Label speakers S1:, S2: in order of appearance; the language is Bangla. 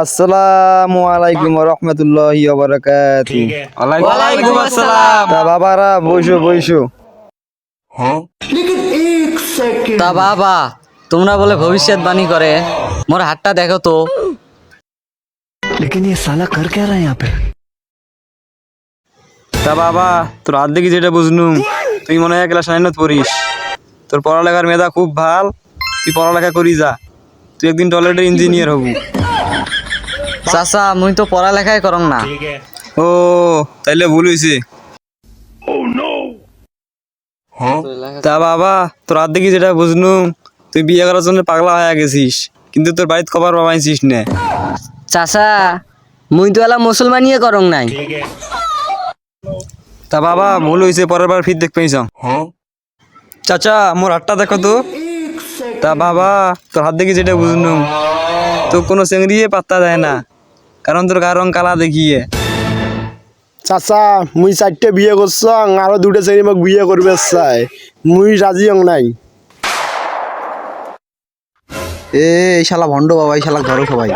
S1: আসসালামু আলাইকুম রহমতুল্লাহি ওয়া বারাকাতুহু।
S2: ওয়ালাইকুম আসসালাম।
S1: তা বাবারা বইসো বইসো।
S2: তা বাবা, তোমরা বলে ভবিষ্যৎবাণী করে, মোর হাতটা দেখো তো।
S3: लेकिन ये साला कर क्या रहा है यहाँ पे।
S1: তা বাবা তোর হাত দেখি যেটা বুঝনু, তুই মনে হয় ক্লাস 9 পড়িস। তোর পড়ালেখার মেধা খুব ভাল, তুই পড়ালেখা করি যা, তুই একদিন টয়লেটের ইঞ্জিনিয়ার হবু।
S2: চাচা, মুই তো পড়ালেখাই করং না।
S1: ও তাইলে ভুল হইছে। তা বাবা তোর হাত দেখি যেটা বুঝনু, তুই বিয়ে করার জন্য পাগলা হয়ে গেছিস, কিন্তু তোর বাড়িতে কবার বাবাইছিস না।
S2: চাচা, মুই তো এলা মুসলমানিয়ে করং নাই।
S1: তা বাবা ভুল হয়েছে, পরের বার ফির দেখ পেয়েছ। চাচা মোর হাতটা দেখো তো। তা বাবা তোর হাত দেখি যেটা বুঝনু, তো কোনো চেংড়িয়ে পাত্তা দেয় না, কারণ তোর গায়ের রং কালা দেখিয়ে।
S4: চাচা মুই 4টে বিয়ে করছং, আরো 2টে ছেলে মোক বিয়ে করবে চাই, মুই রাজি হং নাই।
S3: এই শালা ভন্ড বাবা, এই শালা ধরো সবাই।